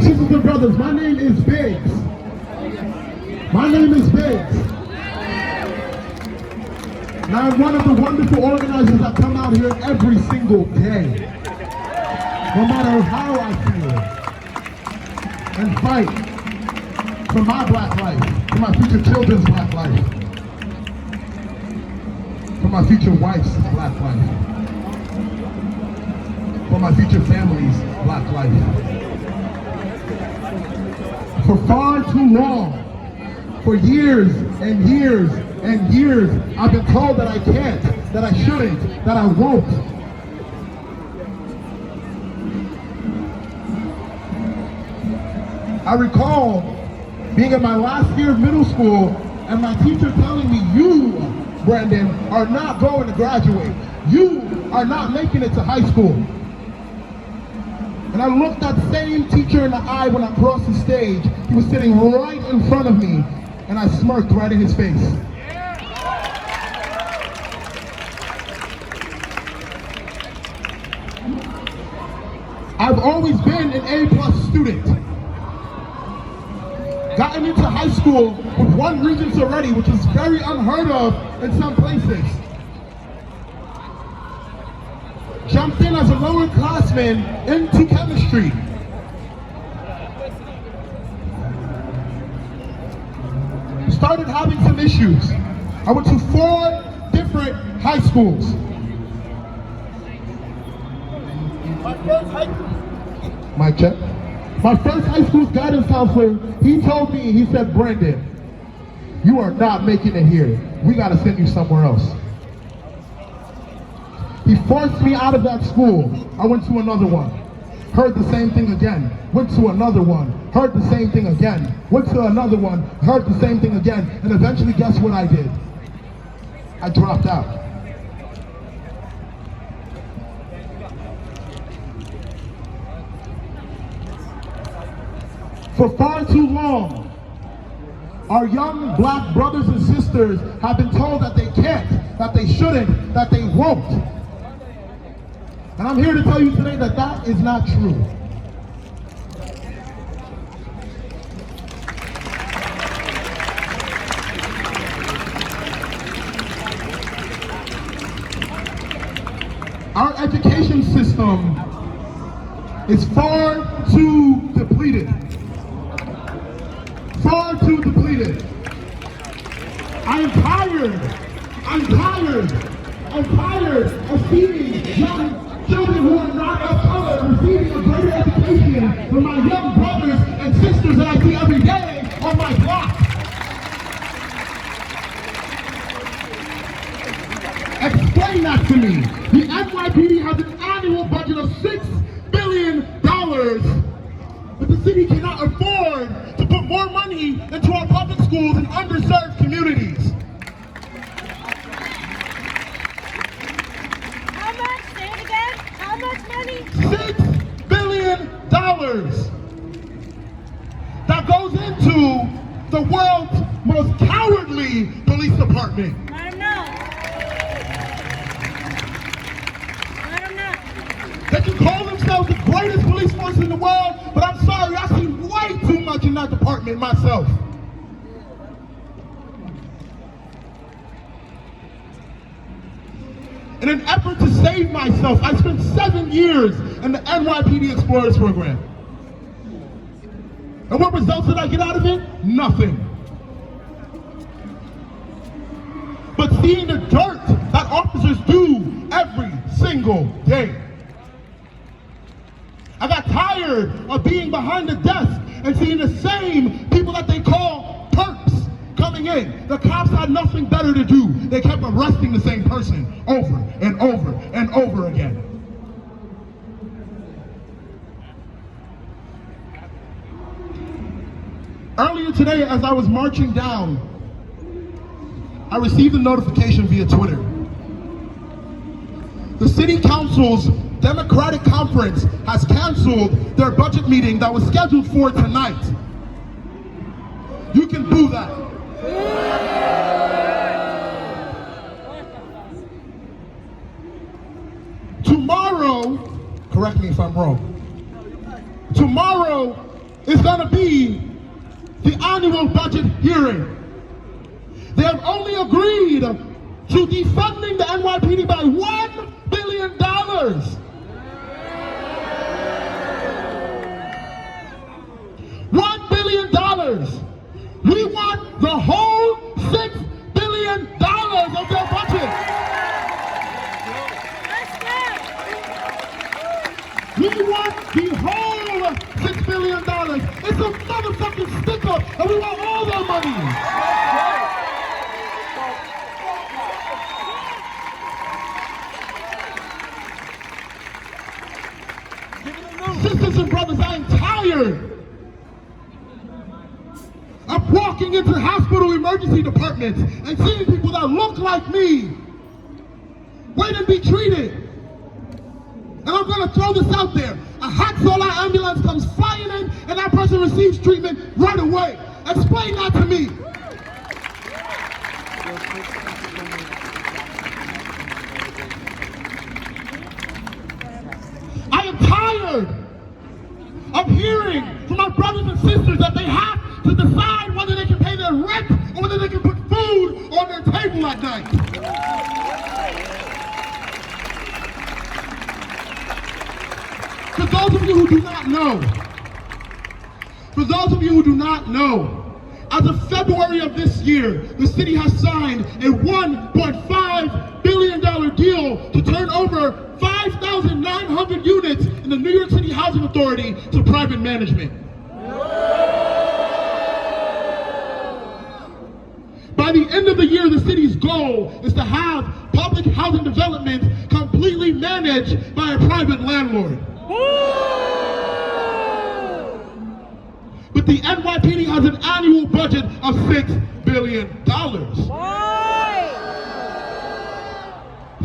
Sisters and brothers, my name is Biggs. My name is Biggs. And I'm one of the wonderful organizers that come out here every single day, no matter how I feel, and fight for my black life, for my future children's black life, for my future wife's black life, for my future family's black life. For far too long, for years and years and years, I've been told that I can't, that I shouldn't, that I won't. I recall being in my last year of middle school and my teacher telling me, "You, Brandon, are not going to graduate. You are not making it to high school." And I looked that same teacher in the eye when I crossed the stage. He was sitting right in front of me, and I smirked right in his face. I've always been an A+ student. Gotten into high school with 1 Regents already, which is very unheard of in some places. Jumped in as a lower classman into chemistry. Started having some issues. I went to 4 different high schools. Mic check. My first high school's guidance counselor, he told me, he said, "Brandon, you are not making it here. We gotta send you somewhere else." He forced me out of that school. I went to another one. Heard the same thing again. Went to another one. Heard the same thing again. Went to another one. Heard the same thing again. And eventually, guess what I did? I dropped out. For far too long, our young black brothers and sisters have been told that they can't, that they shouldn't, that they won't. And I'm here to tell you today that that is not true. Our education system is far too depleted. Far too depleted. I'm tired of seeing young children who are not of color receiving a greater education than my young brothers and sisters that I see every day on my block. Explain that to me. The NYPD has an annual budget of $6 billion, but the city cannot afford to put more money into our public schools in underserved communities. How much money? $6 billion that goes into the world's most cowardly police department. I don't know. They can call themselves the greatest police force in the world, but I'm sorry, I see way too much in that department myself. In an effort to save myself, I spent 7 years in the NYPD Explorers program. And what results did I get out of it? Nothing. But seeing the dirt that officers do every single day. I got tired of being behind the desk and seeing the same people that they call perps coming in. The cops had nothing better to do. They kept arresting the same person over and over and over again. Earlier today, as I was marching down, I received a notification via Twitter. The city council's Democratic Conference has canceled their budget meeting that was scheduled for tonight. You can boo that. Tomorrow, correct me if I'm wrong, tomorrow is going to be the annual budget hearing. They have only agreed to defunding the NYPD by $1 billion. $1 billion. We want the whole $6 billion of their budget. We want the whole $6 billion. It's a motherfucking stick up, and we want all their money. Sisters and brothers, I am tired of walking into hospital emergency departments and seeing people that look like me wait and be treated. And I'm going to throw this out there. A hot solar ambulance comes flying in and that person receives treatment right away. Explain that to me. I am tired of hearing from my brothers and sisters that they have to decide whether they can pay their rent or whether they can put food on their table at night. For those of you who do not know, as of February of this year, the city has signed a $1.5 billion deal to turn over 5,900 units in the New York City Housing Authority to private management. By the end of the year, the city's goal is to have public housing development completely managed by a private landlord. But the NYPD has an annual budget of $6 billion. Why?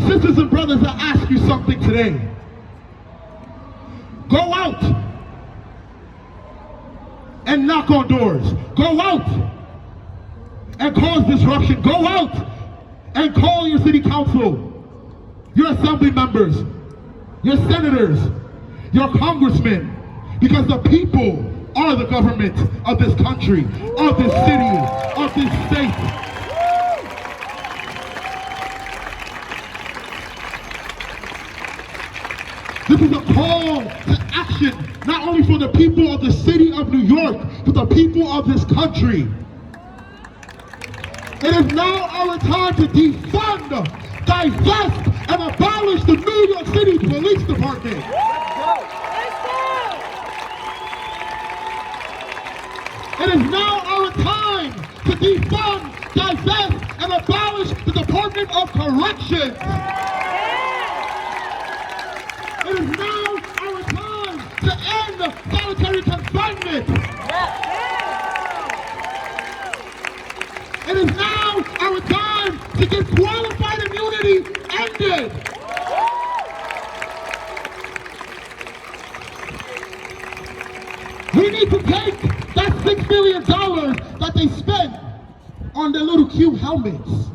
Sisters and brothers, I ask you something today. Go out and knock on doors. Go out and cause disruption. Go out and call your city council, your assembly members, your senators, your congressmen, because the people are the government of this country, of this city, of this state. This is a call to action, not only for the people of the city of New York, but the people of this country. It is now our time to defund, divest, and abolish the New York City Police Department. It is now our time to defund, divest, and abolish the Department of Corrections. It is now our time to end solitary confinement. It is now our time to get qualified immunity ended. We need to take that $6 billion that they spent on their little cute helmets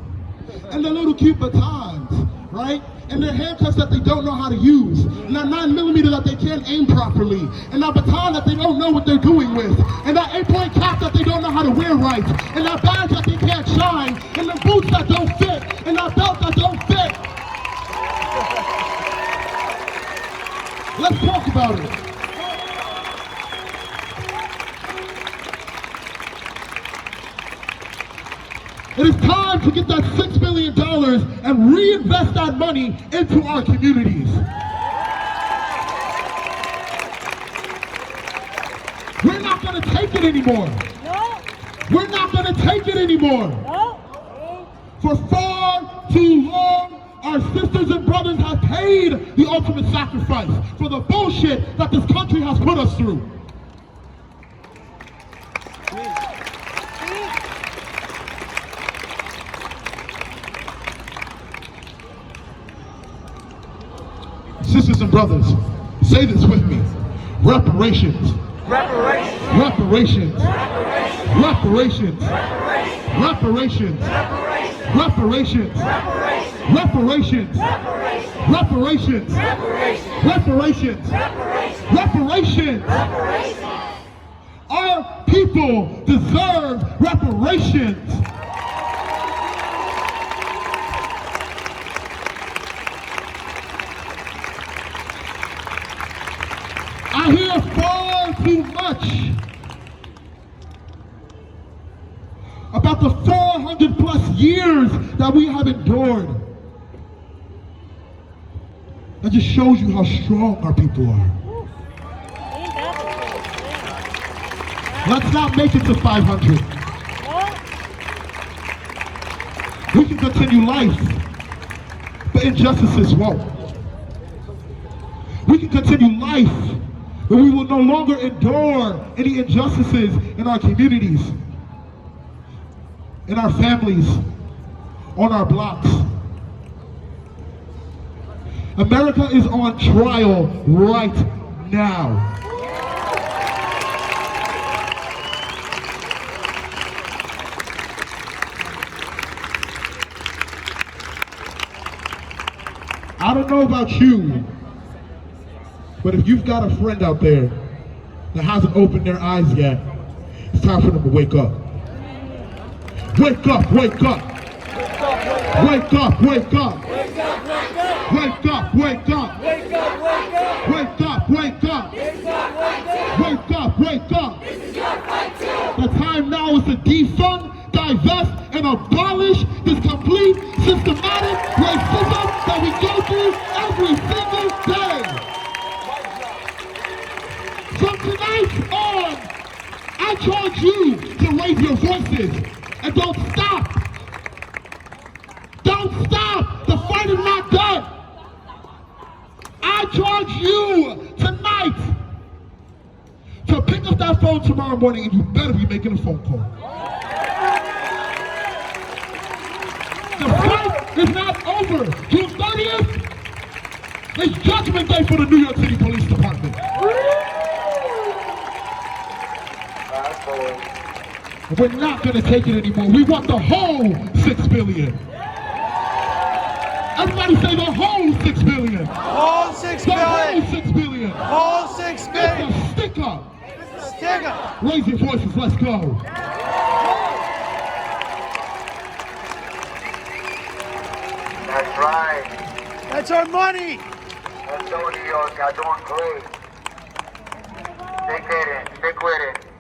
and their little cute batons, right? And their handcuffs that they don't know how to use, and that 9mm that they can't aim properly, and that baton that they don't know what they're doing with, and that 8-point cap that they don't know how to wear right, and that badge that they can't shine, and the boots that don't fit, and that belt that don't fit. Let's talk about it. It is time to get that $6 billion and reinvest that money into our communities. We're not going to take it anymore. No. We're not going to take it anymore. No. For far too long, our sisters and brothers have paid the ultimate sacrifice for the bullshit that this country has put us through. Sisters and brothers, say this with me. Reparations. Reparations. Reparations. Reparations. Reparations. Reparations. Reparations. Reparations. Reparations. Reparations. people deserve reparations. I hear far too much about the 400 plus years that we have endured. That just shows you how strong our people are. Let's not make it to 500. We can continue life, but injustices won't. We can continue life, but we will no longer endure any injustices in our communities, in our families, on our blocks. America is on trial right now. I don't know about you, but if you've got a friend out there that hasn't opened their eyes yet, it's time for them to wake up. Wake up, wake up. Wake up, wake up. Wake up, wake up. Wake up, wake up. Wake up, wake up. The time now is to defund, divest, and abolish this complete systematic racism that we go through every single day. From tonight on, I charge you to raise your voices and don't stop. Don't stop. The fight is not done. I charge you tonight to pick up that phone tomorrow morning, and you better be making a phone call. The fight is not over. June 30th is Judgment Day for the New York City Police Department. We're not going to take it anymore. We want the whole $6 billion. Everybody say the whole $6 billion. Whole $6 The billion. whole $6 billion. Whole $6 billion. It's a stick up. Stick up. Raise your voices. Let's go. That's right. That's our money. Let's go, New York. You're doing great. Stick with it. Stick with it.